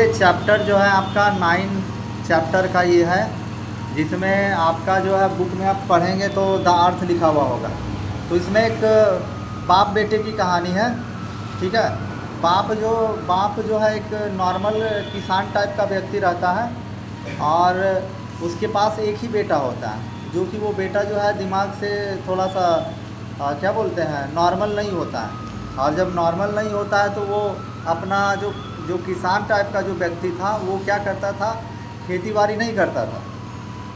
ये चैप्टर जो है आपका 9 चैप्टर का ये है, जिसमें आपका जो है बुक में आप पढ़ेंगे तो द अर्थ लिखा हुआ होगा। तो इसमें एक बाप बेटे की कहानी है, ठीक है। बाप जो है एक नॉर्मल किसान टाइप का व्यक्ति रहता है और उसके पास एक ही बेटा होता है, जो कि वो बेटा जो है दिमाग से थोड़ा सा क्या बोलते हैं, नॉर्मल नहीं होता है। और जब नॉर्मल नहीं होता है तो वो अपना जो किसान टाइप का जो व्यक्ति था वो क्या करता था, खेती बाड़ी नहीं करता था,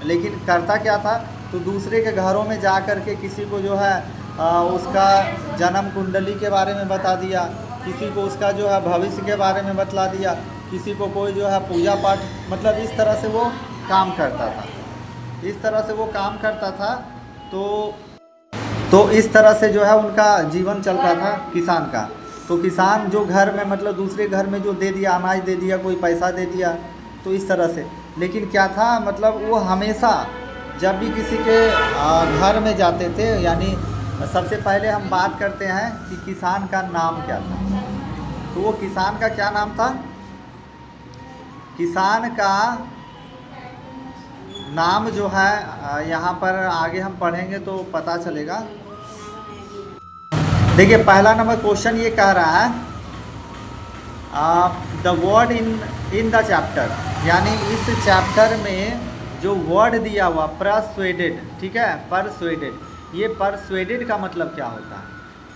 लेकिन करता क्या था, तो दूसरे के घरों में जा कर के किसी को जो है उसका जन्म कुंडली के बारे में बता दिया, किसी को उसका जो है भविष्य के बारे में बतला दिया, किसी को कोई जो है पूजा पाठ, मतलब इस तरह से वो काम करता था, इस तरह से वो काम करता था। तो इस तरह से जो है उनका जीवन चलता था किसान का। तो किसान जो घर में मतलब दूसरे घर में जो दे दिया, अनाज दे दिया, कोई पैसा दे दिया, तो इस तरह से। लेकिन क्या था, मतलब वो हमेशा जब भी किसी के घर में जाते थे, यानी सबसे पहले हम बात करते हैं कि किसान का नाम क्या था। तो वो किसान का क्या नाम था, किसान का नाम जो है यहाँ पर आगे हम पढ़ेंगे तो पता चलेगा। देखिए पहला नंबर क्वेश्चन ये कह रहा है the word in the chapter, यानी इस चैप्टर में जो वर्ड दिया हुआ परसुएडेड, ठीक है, परसुएडेड। ये परसुएडेड का मतलब क्या होता है?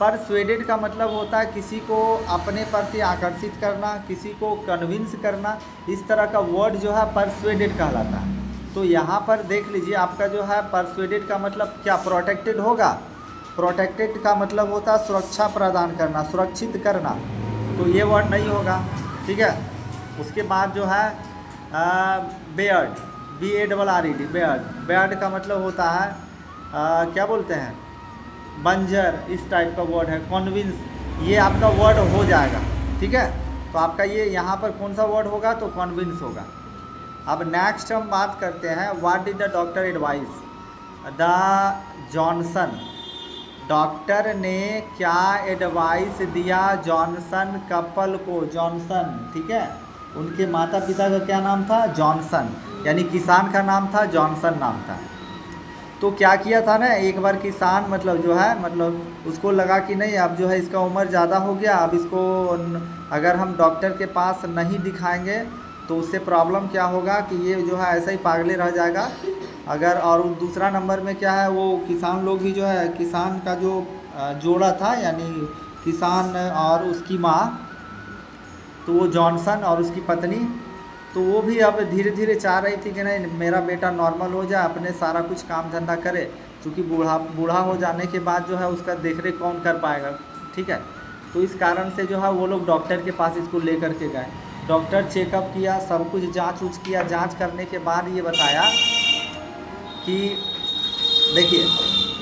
परसुएडेड का मतलब होता है किसी को अपने प्रति आकर्षित करना, किसी को कन्विंस करना, इस तरह का वर्ड जो है परसुएडेड कहलाता है। तो यहाँ पर देख लीजिए, आपका जो है परसुएडेड का मतलब क्या, प्रोटेक्टेड होगा। प्रोटेक्टेड का मतलब होता है सुरक्षा प्रदान करना, सुरक्षित करना, तो ये वर्ड नहीं होगा, ठीक है। उसके बाद जो है बेयर्ड, BARRED, बेयर्ड। बेयर्ड का मतलब होता है क्या बोलते हैं, बंजर, इस टाइप का वर्ड है। कॉन्विंस, ये आपका वर्ड हो जाएगा, ठीक है। तो आपका ये यहाँ पर कौन सा वर्ड होगा, तो कॉन्विंस होगा। अब नेक्स्ट हम बात करते हैं, what did the doctor advice the Johnson. Doctor ने क्या एडवाइस दिया जॉनसन कपल को, जॉनसन, ठीक है। उनके माता पिता का क्या नाम था, जॉनसन, यानी किसान का नाम था जॉनसन नाम था। तो क्या किया था ना, एक बार किसान मतलब जो है, मतलब उसको लगा कि नहीं, अब जो है इसका उम्र ज़्यादा हो गया, अब इसको अगर हम डॉक्टर के पास नहीं दिखाएंगे तो उससे प्रॉब्लम क्या होगा कि ये जो है ऐसा ही पागले रह जाएगा। अगर, और दूसरा नंबर में क्या है, वो किसान लोग भी जो है, किसान का जो जोड़ा था, यानी किसान और उसकी माँ, तो वो जॉनसन और उसकी पत्नी, तो वो भी अब धीरे धीरे चाह रही थी कि नहीं मेरा बेटा नॉर्मल हो जाए, अपने सारा कुछ काम धंधा करे, क्योंकि बूढ़ा हो जाने के बाद जो है उसका देखरेख कौन कर पाएगा, ठीक है। तो इस कारण से जो है वो लोग डॉक्टर के पास इसको ले कर के गए। डॉक्टर चेकअप किया, सब कुछ जांच उच किया। जांच करने के बाद ये बताया कि देखिए,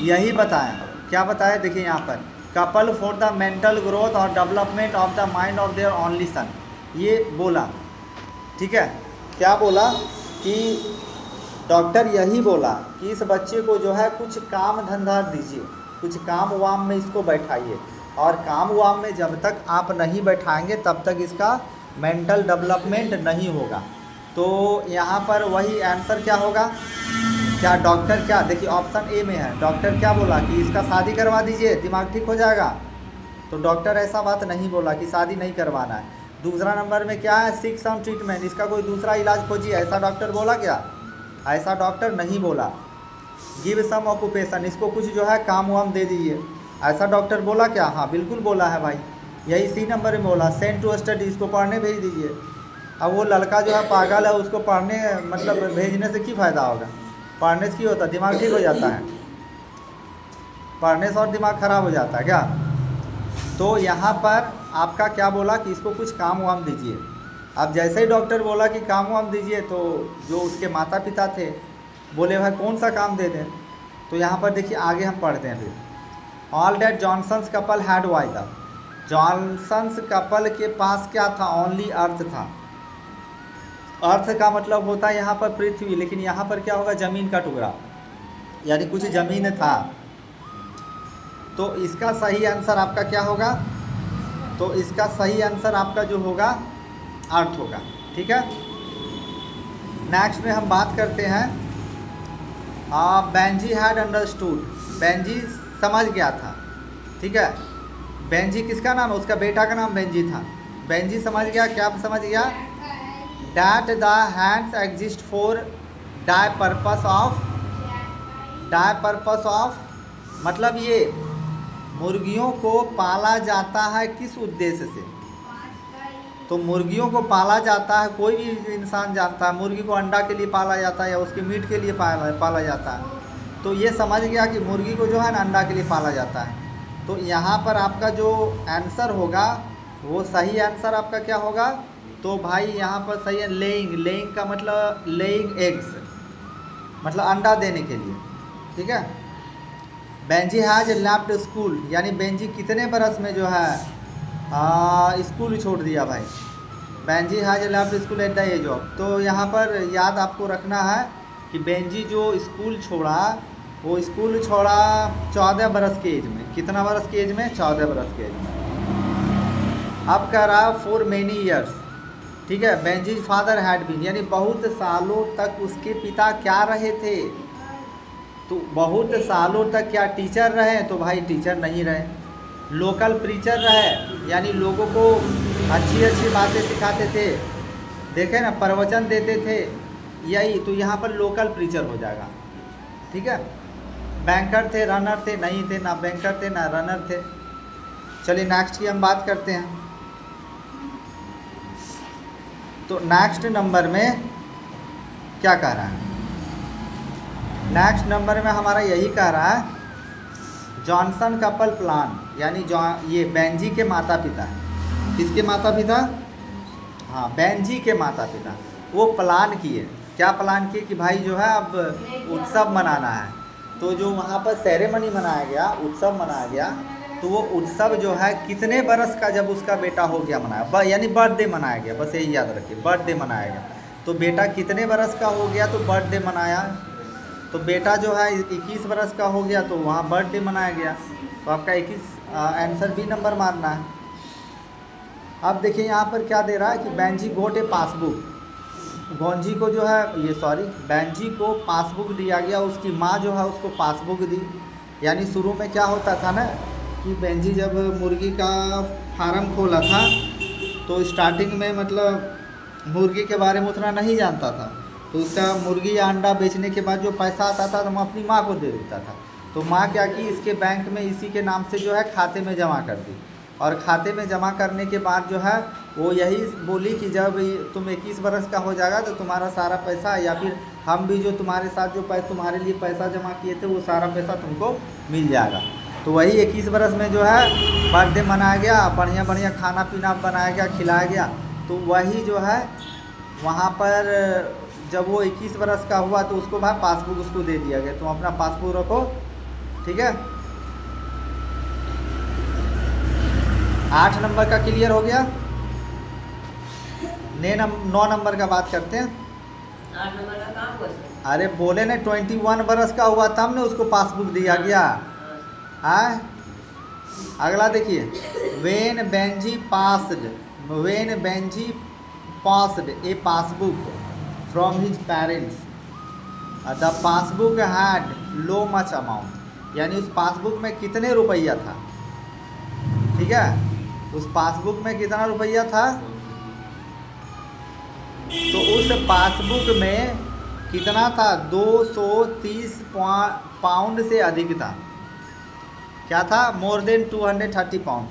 यही बताया, क्या बताया, देखिए यहाँ पर, couple for the mental growth और development of the mind of their only son, ये बोला, ठीक है। क्या बोला कि डॉक्टर यही बोला कि इस बच्चे को जो है कुछ काम धंधा दीजिए, कुछ काम वाम में इसको बैठाइए, और काम वाम में जब तक आप नहीं बैठाएंगे तब तक इसका मेंटल डेवलपमेंट नहीं होगा। तो यहाँ पर वही आंसर क्या होगा, क्या डॉक्टर, क्या देखिए ऑप्शन ए में है, डॉक्टर क्या बोला कि इसका शादी करवा दीजिए, दिमाग ठीक हो जाएगा। तो डॉक्टर ऐसा बात नहीं बोला कि शादी नहीं करवाना है। दूसरा नंबर में क्या है, सीक सम ट्रीटमेंट, इसका कोई दूसरा इलाज खोजिए, ऐसा डॉक्टर बोला क्या, ऐसा डॉक्टर नहीं बोला। गिव सम ऑक्यूपेशन, इसको कुछ जो है काम वाम दे दीजिए, ऐसा डॉक्टर बोला क्या, हाँ बिल्कुल बोला है भाई, यही सी नंबर में बोला। सेंड टू स्टडी, इसको पढ़ने भेज दीजिए। अब वो लड़का जो है पागल है, उसको पढ़ने मतलब भेजने से क्या फ़ायदा होगा, पढ़ने से क्या होता है, दिमाग ठीक हो जाता है, पढ़ने से और दिमाग ख़राब हो जाता है क्या। तो यहाँ पर आपका क्या बोला कि इसको कुछ काम वाम दीजिए। अब जैसे ही डॉक्टर बोला कि काम वाम दीजिए, तो जो उसके माता पिता थे बोले भाई कौन सा काम दे दें। तो यहाँ पर देखिए आगे हम पढ़ते हैं फिर। All that Johnsons couple had why था, जॉनसन्स कपल के पास क्या था, ओनली अर्थ था। अर्थ का मतलब होता है यहाँ पर पृथ्वी, लेकिन यहाँ पर क्या होगा, ज़मीन का टुकड़ा, यानी कुछ ज़मीन था। तो इसका सही आंसर आपका क्या होगा, तो इसका सही आंसर आपका जो होगा अर्थ होगा। ठीक है। नेक्स्ट में हम बात करते हैं बेंजी हैड अंडरस्टूड, बेंजी समझ गया था, ठीक है। बेंजी किसका नाम है? उसका बेटा का नाम बेंजी था। बेंजी समझ गया, क्या समझ गया? That the hands exist for the purpose of, मतलब ये मुर्गियों को पाला जाता है किस उद्देश्य से? तो मुर्गियों को पाला जाता है, कोई भी इंसान जानता है मुर्गी को अंडा के लिए पाला जाता है या उसके मीट के लिए पाला जाता है। तो ये समझ गया कि मुर्गी को जो है ना अंडा के लिए पाला जाता है। तो यहाँ पर आपका जो आंसर होगा वो सही आंसर आपका क्या होगा? तो भाई यहाँ पर सही है लेइंग। लेइंग का मतलब लेइंग एग्स, मतलब अंडा देने के लिए, ठीक है। बेंजी हैज लेफ्ट स्कूल, यानी बेंजी कितने बरस में जो है स्कूल छोड़ दिया भाई। Benjy has left school at the age of, तो यहाँ पर याद आपको रखना है कि बेंजी जो स्कूल छोड़ा वो स्कूल छोड़ा 14 बरस के एज में। कितना बरस के एज में? 14 बरस के एज में। अब कह रहा फॉर मेनी ईयर्स, ठीक है। बेंजी फादर हैड बीन, यानी बहुत सालों तक उसके पिता क्या रहे थे? तो बहुत सालों तक क्या टीचर रहे? तो भाई टीचर नहीं रहे। लोकल प्रीचर रहे, यानी लोगों को अच्छी अच्छी बातें सिखाते थे, देखे ना, प्रवचन देते थे, यही। तो यहाँ पर लोकल प्रीचर हो जाएगा, ठीक है। बैंकर थे, रनर थे? नहीं थे, ना बैंकर थे ना रनर थे। चलिए नेक्स्ट की हम बात करते हैं। तो नेक्स्ट नंबर में क्या कह रहा है? नेक्स्ट नंबर में हमारा यही कह रहा है जॉनसन कपल प्लान, यानी ये बेंजी के माता पिता, किसके माता पिता? हाँ, बेंजी के माता पिता। वो प्लान किए, क्या प्लान किए कि भाई जो है अब उत्सव मनाना है। तो जो वहाँ पर सेरेमनी मनाया गया, उत्सव मनाया गया, तो वो उत्सव जो है कितने बरस का जब उसका बेटा हो गया मनाया, यानी बर्थडे मनाया गया, बस यही याद रखिए, बर्थडे मनाया गया। तो बेटा कितने बरस का हो गया तो बर्थडे मनाया। तो बेटा जो है 21 बरस का हो गया तो वहाँ बर्थडे मनाया गया। तो आपका 21 आंसर बी नंबर मारना है। अब देखिए यहाँ पर क्या दे रहा है कि बेंजी गोट ए पासबुक, गोंजी को जो है बेंजी को पासबुक दिया गया, उसकी माँ जो है उसको पासबुक दी। यानी शुरू में क्या होता था ना कि बेंजी जब मुर्गी का फार्म खोला था तो स्टार्टिंग में मतलब मुर्गी के बारे में उतना नहीं जानता था, तो उसका मुर्गी या अंडा बेचने के बाद जो पैसा आता था तो मैं अपनी माँ को दे देता था। तो माँ क्या की, इसके बैंक में इसी के नाम से जो है खाते में जमा कर दी, और खाते में जमा करने के बाद जो है वो यही बोली कि जब तुम 21 बरस का हो जाएगा तो तुम्हारा सारा पैसा, या फिर हम भी जो तुम्हारे साथ जो तुम्हारे लिए पैसा जमा किए थे वो सारा पैसा तुमको मिल जाएगा। तो वही 21 बरस में जो है बर्थडे मनाया गया, बढ़िया बढ़िया खाना पीना बनाया गया, खिलाया गया। तो वही जो है वहाँ पर जब वो 21 बरस का हुआ तो उसको भाई पासबुक उसको दे दिया गया, तुम अपना पासबुक रखो, ठीक है। 8 नंबर का क्लियर हो गया। 9 नंबर का बात करते हैं। 8 नंबर का काम हुआ? अरे बोले ना 21 बरस का हुआ तब ने उसको पासबुक दिया गया। हाँ, अगला देखिए, when Benji passed A passbook from his parents the passbook had low much amount, यानी उस पासबुक में कितने रुपया था, ठीक है। उस पासबुक में कितना रुपया था, तो उस पासबुक में कितना था, 230 पाउंड से अधिक था। क्या था? More than 230 pound.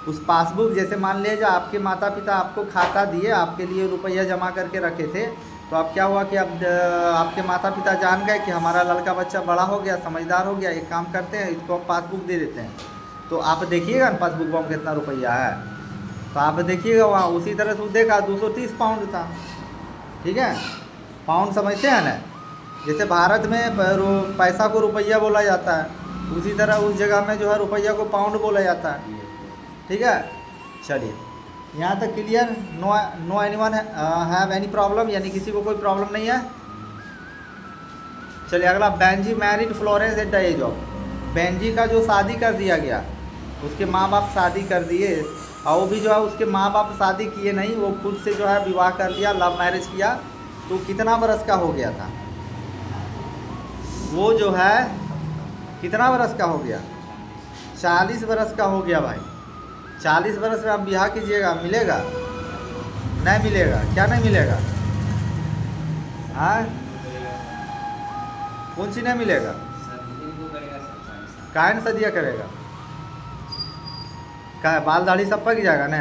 उस पासबुक, जैसे मान लीजिए आपके माता पिता आपको खाता दिए, आपके लिए रुपया जमा करके रखे थे, तो अब क्या हुआ कि अब आपके माता पिता जान गए कि हमारा लड़का बच्चा बड़ा हो गया, समझदार हो गया, एक काम करते हैं इसको पासबुक दे देते हैं। तो आप देखिएगा ना पासबुक में कितना रुपया है, तो आप देखिएगा वहाँ उसी तरह से देखा 230 पाउंड था, ठीक है। पाउंड समझते हैं ना, जैसे भारत में पैसा को रुपया बोला जाता है, उसी तरह उस जगह में जो है रुपया को पाउंड बोला जाता है, ठीक है। चलिए यहाँ तक clear. No anyone have any problem, यानी किसी को कोई प्रॉब्लम नहीं है। चलिए अगला, Benjy married Florence at the age of, Benjy का जो शादी कर दिया गया, उसके माँ बाप शादी कर दिए और वो भी जो है उसके माँ बाप शादी किए नहीं, वो खुद से जो है विवाह कर लिया, लव मैरिज किया। तो कितना बरस का हो गया था वो, जो है कितना बरस का हो गया? 40 बरस का हो गया भाई। 40 बरस में आप ब्याह कीजिएगा, मिलेगा? नहीं मिलेगा। क्या नहीं मिलेगा? हाँ, कौन सी नहीं मिलेगा? काहे न सदिया करेगा? क्या बाल दाढ़ी सब पक जाएगा ना?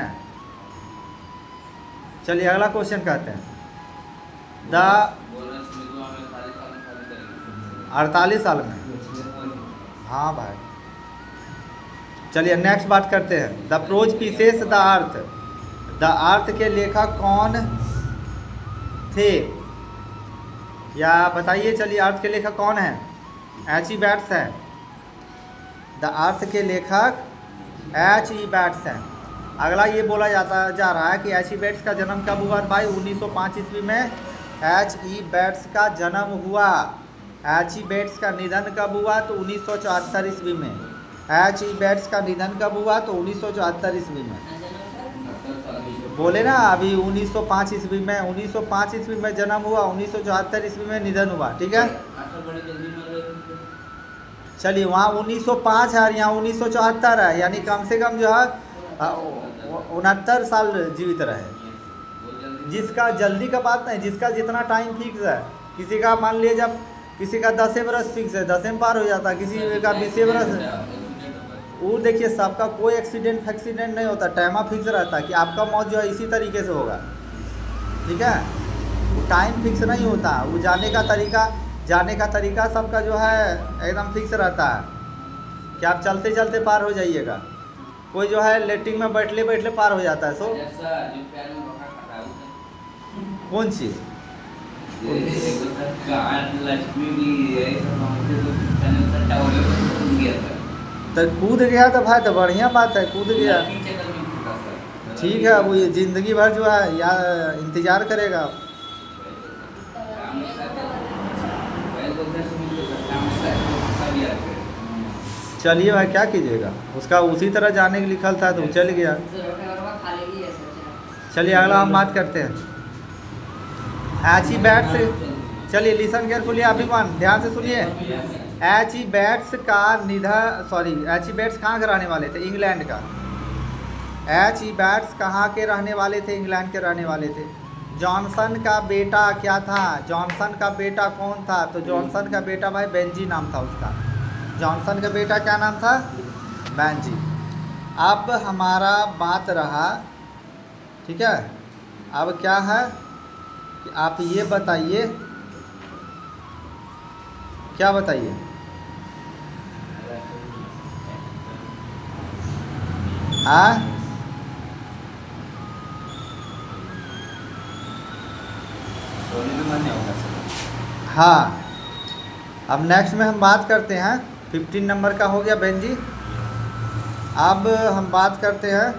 चलिए अगला क्वेश्चन कहते हैं। 48 साल में। हाँ भाई, चलिए नेक्स्ट बात करते हैं। The prose pieces the earth. The earth के लेखक कौन थे? या बताइए, चलिए अर्थ के लेखक कौन है? एच.ई. बैट्स है। द अर्थ के लेखक एच.ई. बैट्स हैं। अगला ये बोला जा रहा है कि एच.ई. बैट्स का जन्म कब हुआ भाई? 1905 ईस्वी में एच.ई. बैट्स का जन्म हुआ। एच.ई. बैट्स का निधन कब हुआ? तो 1974 ईस्वी में। एच.ई. बैट्स का निधन कब हुआ? तो 1974 ईस्वी में। बोले ना अभी 1905 ईस्वी में, 1905 ईस्वी में जन्म हुआ, 1974 ईस्वी में निधन हुआ। ठीक है, चलिए वहाँ 1905 है और यहाँ 1974 है, यानी कम से कम जो है 69 साल जीवित रहे। जिसका जल्दी का बात नहीं, जिसका जितना टाइम फिक्स है, किसी का मान लीजिए जब किसी का 10 बरस फिक्स है, 10 में पार हो जाता, किसी का 20 बरस है। वो देखिए सबका कोई एक्सीडेंट नहीं होता, टाइम फिक्स रहता है कि आपका मौत जो है इसी तरीके से होगा। ठीक है, वो टाइम फिक्स नहीं होता, वो जाने का तरीका सबका जो है एकदम फिक्स रहता है कि आप चलते चलते पार हो जाइएगा। कोई जो है लेटिंग में बैठले पार हो जाता है। सो कौन चीज़? तो कूद गया तो भाई, तो बढ़िया बात है, कूद गया ठीक है। अब ये ज़िंदगी भर जो है या इंतज़ार करेगा। चलिए भाई, क्या कीजिएगा, उसका उसी तरह जाने के लिखल था तो चल गया। चलिए अगला हम बात करते हैं एच.ई. बैट्स। चलिए लिसन केयरफुली एवरीवन, ध्यान से सुनिए। एच.ई. बैट्स का एच.ई. बैट्स कहाँ के रहने वाले थे? इंग्लैंड का। एच.ई. बैट्स कहाँ के रहने वाले थे? इंग्लैंड के रहने वाले थे। जॉनसन का बेटा क्या था? जॉनसन का बेटा कौन था? तो जॉनसन का बेटा भाई बेंजी नाम था उसका। जॉनसन का बेटा क्या नाम था? बेंजी। अब हमारा बात रहा, ठीक है, अब क्या है कि आप ये बताइए, क्या बताइए? हाँ, हाँ, अब नेक्स्ट में हम बात करते हैं। 15 नंबर का हो गया बेंजी। अब हम बात करते हैं,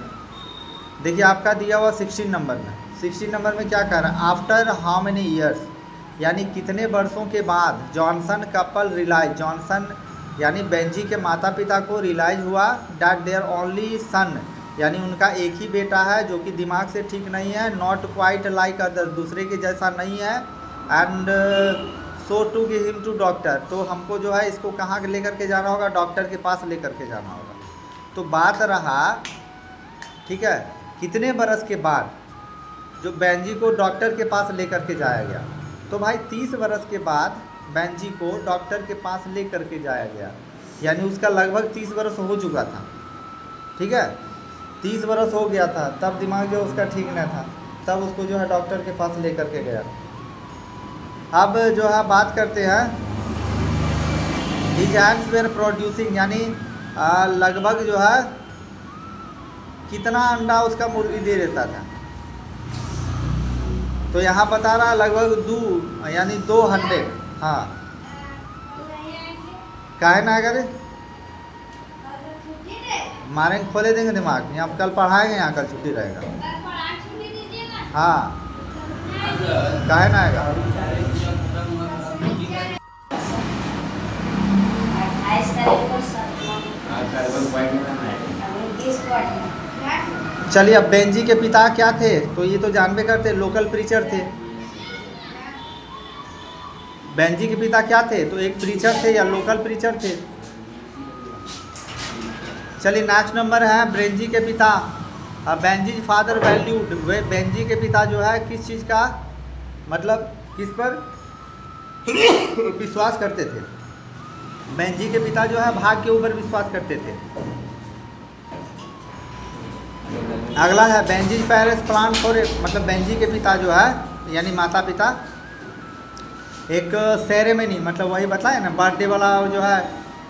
देखिए आपका दिया हुआ 16 नंबर में। 16 नंबर में क्या कह रहा है? आफ्टर हाउ मेनी ईयर्स, यानी कितने वर्षों के बाद जॉनसन कपल रियलाइज, जॉनसन यानी बेंजी के माता पिता को रियलाइज हुआ डैट देयर ओनली सन, यानी उनका एक ही बेटा है जो कि दिमाग से ठीक नहीं है, नॉट क्वाइट लाइक अदर, दूसरे के जैसा नहीं है, and so to give him to doctor, तो हमको जो है इसको कहाँ लेकर के जाना होगा? डॉक्टर के पास लेकर के जाना होगा। तो बात रहा, ठीक है, कितने बरस के बाद जो बेंजी को डॉक्टर के पास लेकर के जाया गया? तो भाई 30 बरस के बाद बेंजी को डॉक्टर के पास ले करके जाया गया, यानी उसका लगभग 30 बरस हो चुका था। ठीक है, 30 बरस हो गया था, तब दिमाग जो उसका ठीक नहीं था, तब उसको जो है डॉक्टर के पास ले करके गया। अब जो है बात करते हैं, हिज एग्स वेर प्रोड्यूसिंग, यानी लगभग जो है कितना अंडा उसका मुर्गी दे देता था? तो यहाँ बता रहा है लगभग 2 यानी 200। हाँ, काहे ना करे मारेंगे, खोले देंगे दिमाग। यहाँ कल पढ़ाएंगे, यहाँ कल छुट्टी रहेगा। हाँ, काहे ना आएगा। चलिए, अब बेंजी के पिता क्या थे, तो ये तो जानबे करते, लोकल प्रीचर थे। बेंजी के पिता क्या थे, तो एक प्रीचर थे या लोकल प्रीचर थे। चलिए, नेक्स्ट नंबर है बेंजी के पिता। बेंजी फादर वैल्यूड, वे बेंजी के पिता जो है किस चीज़ का मतलब किस पर विश्वास करते थे। बेंजी के पिता जो है भाग के ऊपर विश्वास करते थे। अगला है बेंजी पेरेंट्स प्लान फॉर, मतलब बेंजी के पिता जो है यानी माता पिता एक सेरेमनी, मतलब वही बताया ना बर्थडे वाला जो है,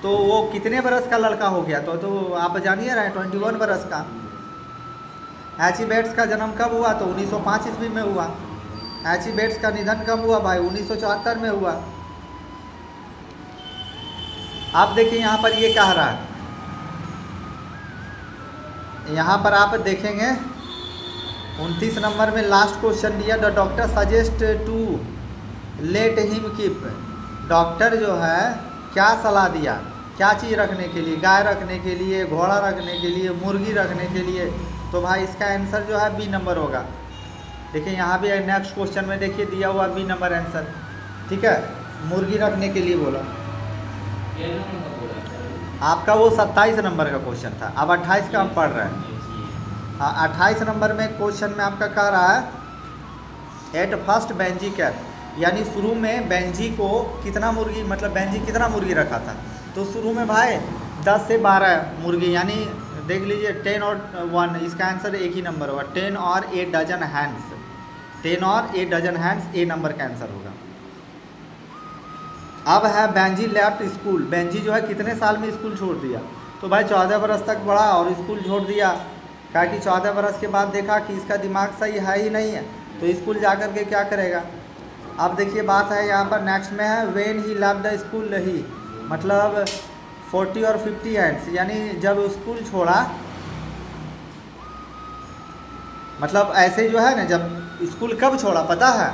तो वो कितने बरस का लड़का हो गया, तो आप जानिए रहे 21 बरस का। एचिबेट्स का जन्म कब हुआ, तो 1905 ईस्वी में हुआ। एचिबेट्स का निधन कब हुआ भाई, 1974 में हुआ। आप देखिए यहाँ पर ये कह रहा है, यहाँ पर आप देखेंगे 29 नंबर में लास्ट क्वेश्चन दिया, the doctor suggest to let him keep. Doctor जो है क्या सलाह दिया, क्या चीज़ रखने के लिए, गाय रखने के लिए, घोड़ा रखने के लिए, मुर्गी रखने के लिए, तो भाई इसका आंसर जो है बी नंबर होगा। देखिए यहाँ भी नेक्स्ट क्वेश्चन में देखिए दिया हुआ बी नंबर आंसर, ठीक है, मुर्गी रखने के लिए बोला। आपका वो 27 नंबर का क्वेश्चन था, अब 28 का हम पढ़ रहे हैं। हाँ, 28 नंबर में क्वेश्चन में आपका कह रहा है एट फर्स्ट बेंजी कैट, यानी शुरू में बेंजी को कितना मुर्गी, मतलब बेंजी कितना मुर्गी रखा था, तो शुरू में भाई 10 से 12 मुर्गी, यानी देख लीजिए 10 और 1, इसका आंसर एक ही नंबर होगा, 10 और 8 डजन हैंड्स, 10 और 8 डजन हैंड्स ए नंबर का आंसर होगा। अब है बेंजी लेफ्ट स्कूल, बेंजी जो है कितने साल में स्कूल छोड़ दिया, तो भाई 14 बरस तक पढ़ा और स्कूल छोड़ दिया, क्या कि 14 बरस के बाद देखा कि इसका दिमाग सही है ही नहीं है, तो स्कूल जा कर के क्या करेगा। अब देखिए बात है यहाँ पर नेक्स्ट में है when he left the school रही, मतलब 40 और 50 हैंड्स, यानी जब स्कूल छोड़ा, मतलब ऐसे जो है ना, जब स्कूल कब छोड़ा पता है,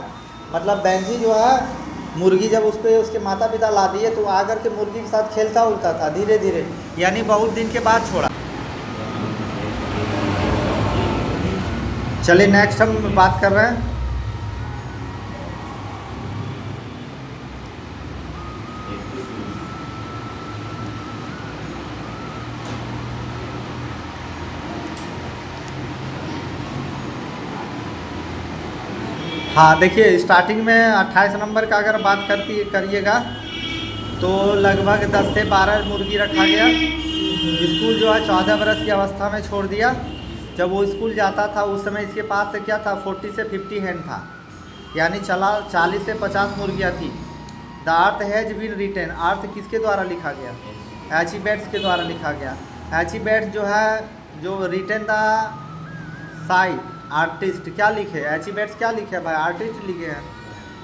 मतलब बेंजी जो है मुर्गी जब उस पर उसके माता पिता ला दिए तो आकर के मुर्गी के साथ खेलता उलता था धीरे धीरे, यानी बहुत दिन के बाद छोड़ा। चलिए नेक्स्ट हम बात कर रहे हैं हाँ, देखिए स्टार्टिंग में 28 नंबर का अगर बात करिएगा तो लगभग 10 से 12 मुर्गी रखा गया। स्कूल जो है 14 बरस की अवस्था में छोड़ दिया। जब वो स्कूल जाता था उस समय इसके पास से क्या था, 40 से 50 हैंड था, यानी 40 से 50 मुर्गियाँ थी। The earth has been written, earth किसके द्वारा लिखा गया, एचिबेट्स के द्वारा लिखा गया। एचिबेट्स जो है जो रिटेन द साइट आर्टिस्ट, क्या लिखे, एचिबेट्स क्या लिखे भाई, आर्टिस्ट लिखे हैं।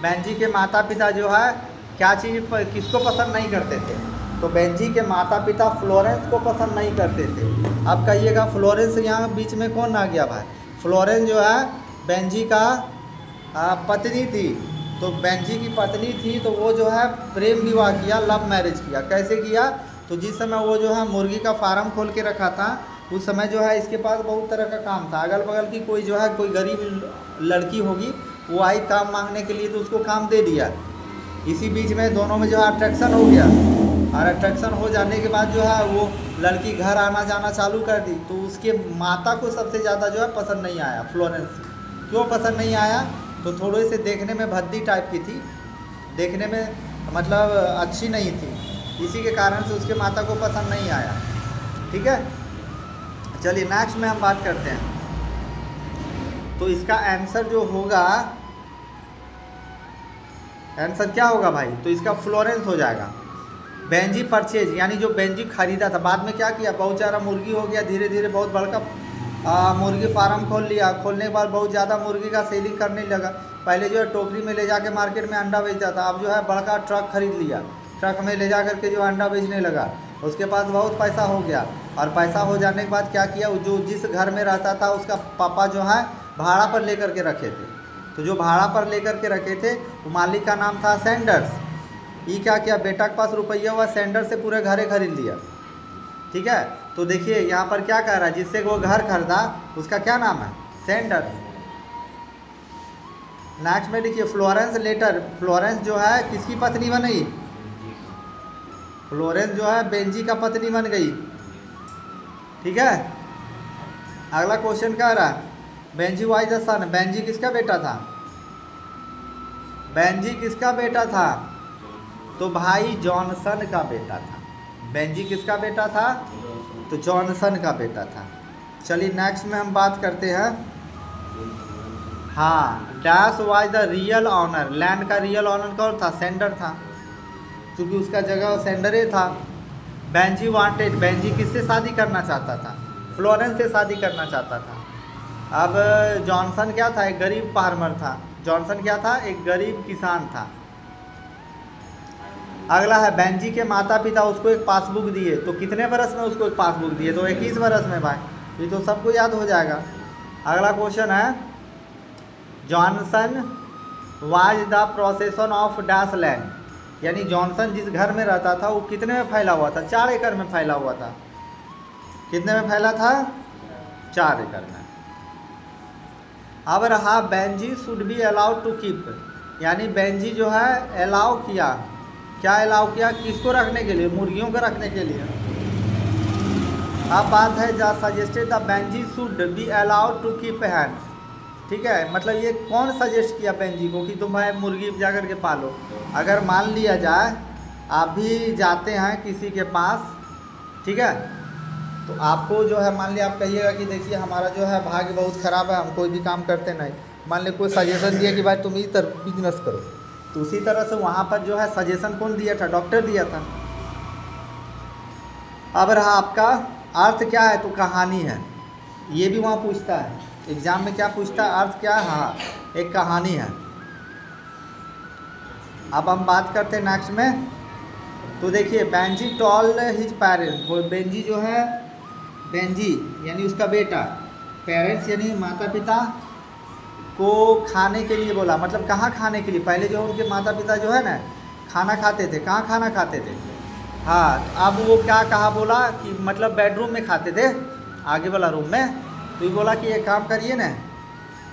बेंजी के माता पिता जो है क्या चीज़ किसको पसंद नहीं करते थे, तो बेंजी के माता पिता फ्लोरेंस को पसंद नहीं करते थे। अब कहिएगा फ्लोरेंस यहाँ बीच में कौन आ गया भाई, फ्लोरेंस जो है बेंजी का पत्नी थी, तो बेंजी की पत्नी थी, तो वो जो है प्रेम विवाह किया, लव मैरिज किया। कैसे किया, तो जिस समय वो जो है मुर्गी का फार्म खोल के रखा था उस समय जो है इसके पास बहुत तरह का काम था, अगल बगल की कोई जो है कोई गरीब लड़की होगी वो आई काम मांगने के लिए तो उसको काम दे दिया। इसी बीच में दोनों में जो है अट्रैक्शन हो गया, और अट्रैक्शन हो जाने के बाद जो है वो लड़की घर आना जाना चालू कर दी, तो उसके माता को सबसे ज़्यादा जो है पसंद नहीं आया फ्लोरेंस। क्यों पसंद नहीं आया, तो थोड़े से देखने में भद्दी टाइप की थी, देखने में मतलब अच्छी नहीं थी, इसी के कारण से उसके माता को पसंद नहीं आया। ठीक है, चलिए नेक्स्ट में हम बात करते हैं। तो इसका आंसर जो होगा, आंसर क्या होगा भाई, तो इसका फ्लोरेंस हो जाएगा। बेंजी परचेज, यानी जो बेंजी खरीदा था, बाद में क्या किया, बहुत सारा मुर्गी हो गया, धीरे धीरे बहुत बड़का मुर्गी फार्म खोल लिया। खोलने के बाद बहुत ज़्यादा मुर्गी का सेलिंग करने लगा। पहले जो है टोकरी में ले जाके मार्केट में अंडा बेचता था, अब जो है बड़का ट्रक खरीद लिया, ट्रक में ले जा करके जो अंडा बेचने लगा। उसके पास बहुत पैसा हो गया, और पैसा हो जाने के बाद क्या किया, जो जिस घर में रहता था उसका पापा जो है भाड़ा पर लेकर के रखे थे, तो जो भाड़ा पर लेकर के रखे थे तो मालिक का नाम था सैंडर्स। ये क्या किया, बेटा के पास रुपया हुआ, सैंडर्स से पूरे घरे खरीद लिया। ठीक है। तो देखिए यहाँ पर क्या कह रहा है, जिससे वो घर खरीदा उसका क्या नाम है, सेंडर। नेक्स्ट में देखिए फ्लोरेंस लेटर, फ्लोरेंस जो है किसकी पत्नी बन गई, फ्लोरेंस जो है बेंजी का पत्नी बन गई। ठीक है। अगला क्वेश्चन कह रहा है Benjy was the son, Benjy किसका बेटा था, बेंजी किसका बेटा था, तो भाई जॉनसन का बेटा था। बेंजी किसका बेटा था, तो जॉनसन का बेटा था। चलिए नेक्स्ट में हम बात करते हैं। हाँ, dash was the real owner, land का रियल ऑनर कौन था, सेंडर था, क्योंकि उसका जगह सेंडर ही था। बेंजी वांटेड, बेंजी किससे शादी करना चाहता था, फ्लोरेंस से शादी करना चाहता था। अब जॉनसन क्या था, एक गरीब फार्मर था। जॉनसन क्या था, एक गरीब किसान था। अगला है बेंजी के माता पिता उसको एक पासबुक दिए, तो कितने बरस में उसको एक पासबुक दिए, तो 21 बरस में भाई, ये तो सबको याद हो जाएगा। अगला क्वेश्चन है Johnson was the प्रोसेसन of dash land, यानी जॉनसन जिस घर में रहता था वो कितने में फैला हुआ था, 4 एकड़ में फैला हुआ था। कितने में फैला था, 4 एकड़ में। अब रहा Benjy should be allowed to keep, यानी बेंजी जो है अलाउ किया, क्या अलाउ किया, किसको रखने के लिए, मुर्गियों को रखने के लिए। अब बात है जा suggested the Benjy should be allowed to keep hands, ठीक है, मतलब ये कौन सजेस्ट किया बेंजी को कि तुम भाई मुर्गी जा कर के पालो। अगर मान लिया जाए आप भी जाते हैं किसी के पास, ठीक है, तो आपको जो है मान लिया आप कहिएगा कि देखिए हमारा जो है भाग्य बहुत ख़राब है, हम कोई भी काम करते नहीं, मान लिया कोई सजेशन दिया कि भाई तुम इस तरह बिजनेस करो, तो उसी तरह से वहाँ पर जो है सजेशन कौन दिया था, डॉक्टर दिया था। अब रहा आपका अर्थ क्या है, तो कहानी है, ये भी वहाँ पूछता है एग्ज़ाम में, क्या पूछता है, अर्थ क्या है, हाँ एक कहानी है। अब हम बात करते हैं नेक्स्ट में। तो देखिए बेंजी टॉल हिज पेरेंट्स, वो बेंजी जो है, बेंजी यानी उसका बेटा, पेरेंट्स यानी माता पिता को खाने के लिए बोला, मतलब कहाँ खाने के लिए, पहले जो उनके माता पिता जो है ना खाना खाते थे, कहाँ खाना खाते थे, हाँ, अब वो क्या कहा बोला कि मतलब बेडरूम में खाते थे, आगे वाला रूम में। तो ये बोला कि एक काम करिए ना,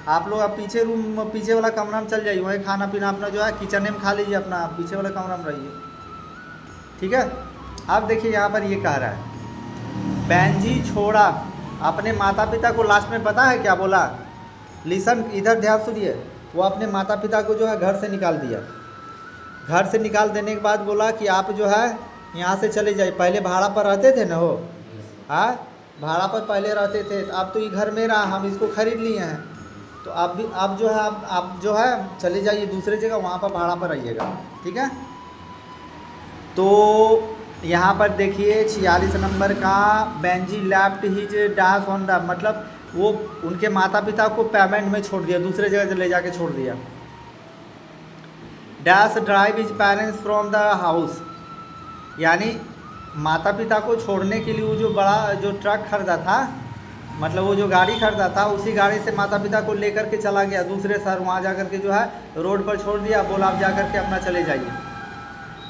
आप लोग आप पीछे रूम, पीछे वाला कमरा में चल जाइए, वहीं खाना पीना अपना जो है किचन में खा लीजिए, अपना पीछे वाला कमरा में रहिए, ठीक है। अब देखिए यहाँ पर ये कह रहा है बेंजी छोड़ा अपने माता पिता को, लास्ट में पता है क्या बोला, लिसन, इधर ध्यान सुनिए, वो अपने माता पिता को जो है घर से निकाल दिया। घर से निकाल देने के बाद बोला कि आप जो है यहाँ से चले जाइए, पहले भाड़ा पर रहते थे ना हो, हाँ भाड़ा पर पहले रहते थे, अब तो ये घर मेरा, हम इसको ख़रीद लिए हैं, तो आप भी आप जो है आप जो है चले जाइए दूसरी जगह, वहाँ पर भाड़ा पर रहिएगा, ठीक है। तो यहाँ पर देखिए 46 नंबर का Benji left his dash on the, मतलब वो उनके माता पिता को पेमेंट में छोड़ दिया, दूसरे जगह ले जाके छोड़ दिया। Dash drive his parents from the house, यानी माता पिता को छोड़ने के लिए वो जो बड़ा जो ट्रक खरीदा था, मतलब वो जो गाड़ी खरीदा था, उसी गाड़ी से माता पिता को लेकर के चला गया दूसरे शहर, वहाँ जा कर के जो है रोड पर छोड़ दिया, बोला आप जा कर के अपना चले जाइए,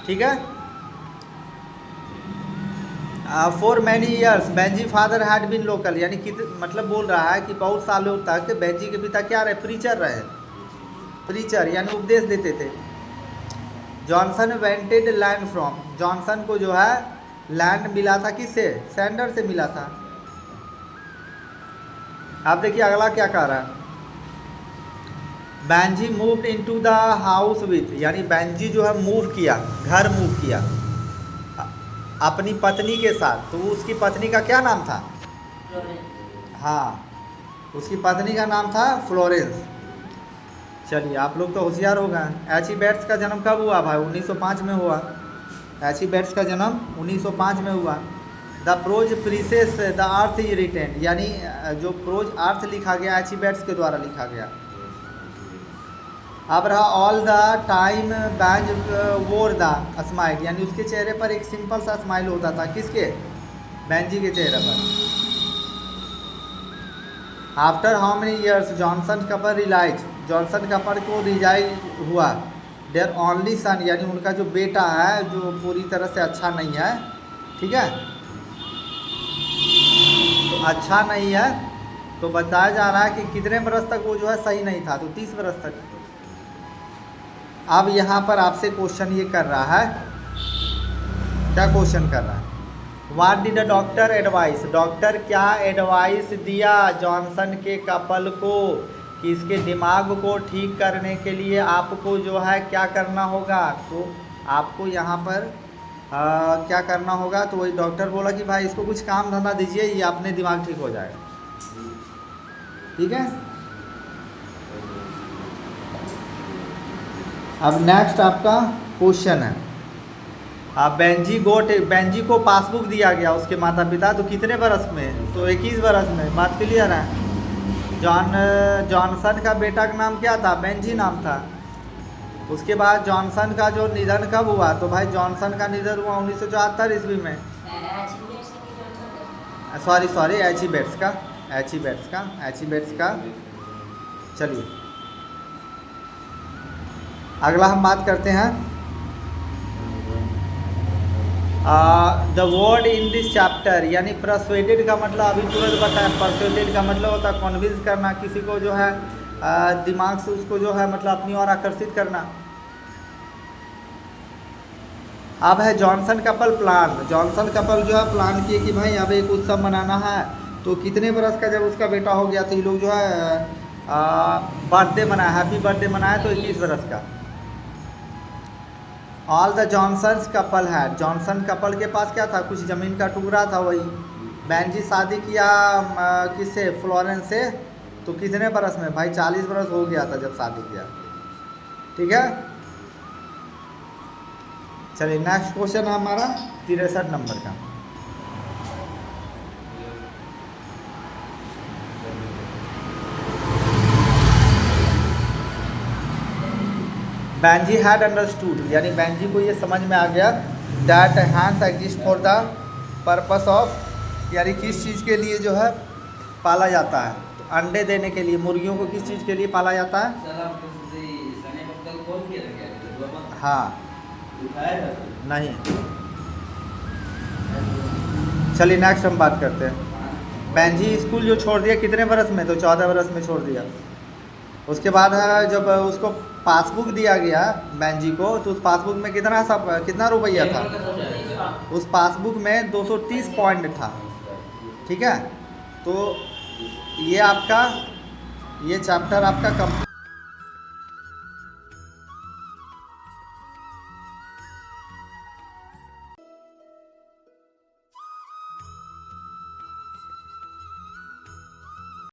ठीक है। For many years Benjy father had been local, यानी कि मतलब बोल रहा है कि बहुत सालों तक बेंजी के पिता क्या रहे, प्रीचर रहे, प्रीचर यानी उपदेश देते थे। Johnson wanted land from, Johnson को जो है लैंड मिला था किससे, सेंडर से मिला था। आप देखिए अगला क्या कह रहा है, Benji moved into the house with, यानी बेंजी जो है मूव किया, घर मूव किया अपनी पत्नी के साथ, तो उसकी पत्नी का क्या नाम था, हाँ उसकी पत्नी का नाम था फ्लोरेंस। चलिए आप लोग तो होशियार हो गए। एचिबेट्स का जन्म कब हुआ भाई, 1905 में हुआ, एचिबेट्स का जन्म 1905 में हुआ। The prose precis the earth is written, यानी जो प्रोज अर्थ लिखा गया एचिबेट्स के द्वारा लिखा गया। अब रहा ऑल द टाइम बेंज वोर द स्माइल, यानी उसके चेहरे पर एक सिंपल सा स्माइल होता था, किसके, बेंजी के चेहरे पर। After how many years Johnson Cooper realise, Johnson Cooper को रिजाइज हुआ देयर ओनली सन, यानी उनका जो बेटा है जो पूरी तरह से अच्छा नहीं है, ठीक है, अच्छा नहीं है, तो बताया जा रहा है कि कितने बरस तक वो जो है सही नहीं था, तो 30 बरस तक। अब यहाँ पर आपसे क्वेश्चन ये कर रहा है, क्या क्वेश्चन कर रहा है, what did the doctor advice, doctor क्या एडवाइस दिया जॉनसन के कपल को कि इसके दिमाग को ठीक करने के लिए आपको जो है क्या करना होगा। तो आपको यहाँ पर क्या करना होगा, तो वही डॉक्टर बोला कि भाई इसको कुछ काम धंधा दीजिए, ये अपने दिमाग ठीक हो जाएगा। ठीक है। अब नेक्स्ट आपका क्वेश्चन है, बेंजी को पासबुक दिया गया उसके माता पिता, तो कितने बरस में, तो 21 बरस में। बात क्लियर है। जॉनसन का बेटा का नाम क्या था, बेंजी नाम था। उसके बाद जॉनसन का जो निधन कब हुआ, तो भाई जॉनसन का निधन हुआ 1974 ईस्वी में। सॉरी एचिबेट्स का। चलिए अगला हम बात करते हैं, the word in this chapter, यानी परसुएडेड का मतलब अभी तुरंत बताया। परसुएडेड का मतलब होता है कन्विंस करना, किसी को जो है दिमाग से उसको जो है मतलब अपनी ओर आकर्षित करना। अब है Johnson couple plan, Johnson couple जो है प्लान किए कि भाई अब एक उत्सव मनाना है, तो कितने बरस का जब उसका बेटा हो गया तो ये लोग जो है बर्थडे मनाया, हैप्पी बर्थडे मनाया, तो 21 बरस का। ऑल द जॉनसन्स कपल है, जॉनसन कपल के पास क्या था, कुछ ज़मीन का टुकड़ा था। वही बेंजी शादी किया किससे, फ्लोरेंस से, तो कितने बरस में, भाई 40 बरस हो गया था जब शादी किया। ठीक है। चलिए नेक्स्ट क्वेश्चन है हमारा 63 नंबर का। बेंजी हैड अंडरस्टूड, यानी बेंजी को ये समझ में आ गया, that hands exist for the purpose of, यानी किस चीज़ के लिए जो है पाला जाता है, तो अंडे देने के लिए। मुर्गियों को किस चीज़ के लिए पाला जाता है। हाँ नहीं। चलिए नेक्स्ट हम बात करते हैं, बेंजी स्कूल जो छोड़ दिया कितने बरस में, तो 14 बरस में छोड़ दिया। उसके बाद है जब उसको पासबुक दिया गया बेंजी को, तो उस पासबुक में कितना रुपया था, उस पासबुक में 230 पॉइंट था। ठीक है। तो ये चैप्टर आपका